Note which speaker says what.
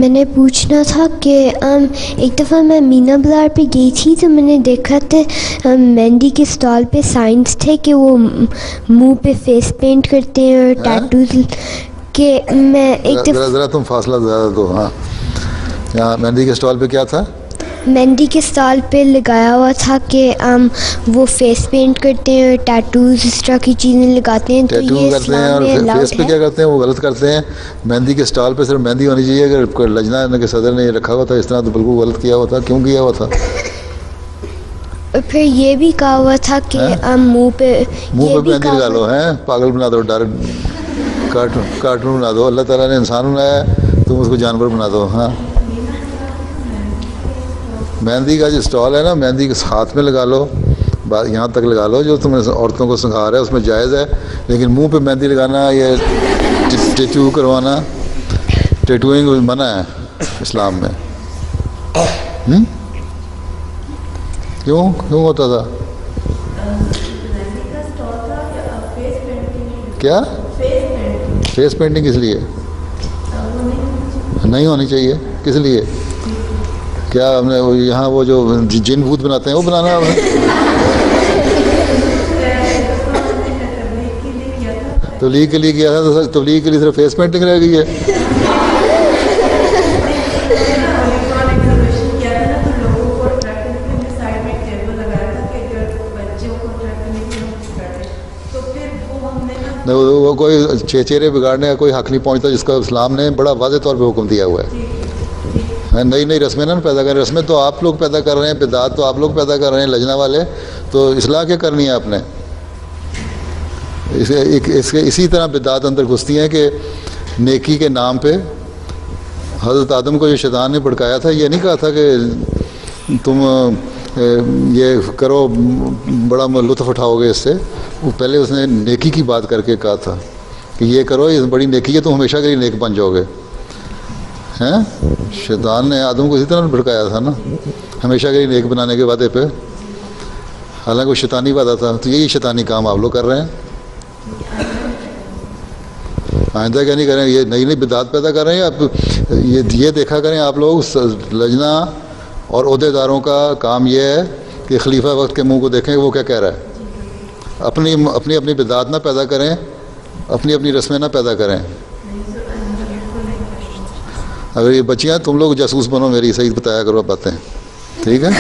Speaker 1: میں نے پوچھنا تھا کہ ایک دفعہ میں مینا بازار پہ گئی تھی تو میں نے دیکھا تھا مہندی کے اسٹال پہ سائنس تھے کہ وہ منہ پہ فیس پینٹ کرتے ہیں اور ٹیٹوز کہ میں ایک دفعہ
Speaker 2: ذرا تم فاصلہ زیادہ دو. ہاں یہاں مہندی کے اسٹال پہ کیا تھا؟
Speaker 1: مہندی کے اسٹال پہ لگایا ہوا تھا کہ وہ فیس پینٹ کرتے ہیں اور ٹیٹوز اس طرح کی چیزیں لگاتے ہیں. تو یہ
Speaker 2: کرتے ہیں اور فیس پہ کیا کرتے ہیں وہ غلط کرتے ہیں. مہندی کے اسٹال پہ صرف مہندی ہونی چاہیے. اگر کوئی لجنہ کے صدر نے یہ رکھا ہوا تھا اس طرح تو بالکل غلط کیا ہوا تھا. کیوں کیا ہوا تھا؟
Speaker 1: اور پھر یہ بھی کہا ہوا تھا کہ منہ پہ
Speaker 2: مہندی لگا لو. ہیں پاگل بنا دو, ڈائریکٹ کارٹون بنا دو. اللہ تعالیٰ نے انسان بنایا ہے تم اس کو جانور بنا دو. ہاں مہندی کا جو اسٹال ہے نا مہندی کے ہاتھ میں لگا لو, یہاں تک لگا لو جو تم عورتوں کو سکھا رہا ہے اس میں جائز ہے. لیکن منہ پہ مہندی لگانا یا ٹیٹو کروانا, ٹیٹوئنگ منع ہے اسلام میں. کیوں ہوتا تھا؟ کیا فیس پینٹنگ کس لیے نہیں ہونی چاہیے؟ کس لیے؟ کیا ہم نے یہاں وہ جو جن بھوت بناتے ہیں وہ بنانا تبلیغ کے لیے کیا تھا؟ تو تبلیغ کے لیے صرف فیس پینٹنگ رہ گئی ہے. وہ کوئی چہرے بگاڑنے کا کوئی حق نہیں پہنچتا جس کا اسلام نے بڑا واضح طور پہ حکم دیا ہوا ہے. نئی رسمیں نہ پیدا کریں. رسمیں تو آپ لوگ پیدا کر رہے ہیں, بدعات تو آپ لوگ پیدا کر رہے ہیں لجنا والے. تو اصلاح کیا کرنی ہے آپ نے؟ اسی طرح بدعات اندر گھستی ہیں کہ نیکی کے نام پہ حضرت آدم کو جو شیطان نے بھڑکایا تھا, یہ نہیں کہا تھا کہ تم یہ کرو بڑا لطف اٹھاؤ گے اس سے. وہ پہلے اس نے نیکی کی بات کر کے کہا تھا کہ یہ کرو, یہ بڑی نیکی ہے, تم ہمیشہ کے لیے نیک بن جاؤ گے. ہیں شیطان نے آدم کو اسی طرح بھڑکایا تھا نا, ہمیشہ کے لیے نیک بنانے کے وعدے پہ. حالانکہ وہ شیطانی وعدہ تھا. تو یہی شیطانی کام آپ لوگ کر رہے ہیں. آئندہ کیا نہیں کریں, یہ نئی بدعات پیدا کر رہے ہیں آپ. یہ دیکھا کریں آپ لوگ لجنہ اور عہدے داروں کا کام یہ ہے کہ خلیفہ وقت کے منہ کو دیکھیں وہ کیا کہہ رہا ہے. اپنی بدعات نہ پیدا کریں, اپنی رسمیں نہ پیدا کریں. اگر یہ بچیاں تم لوگ جاسوس بنو میری, صحیح بتایا کرو باتیں, ٹھیک ہے.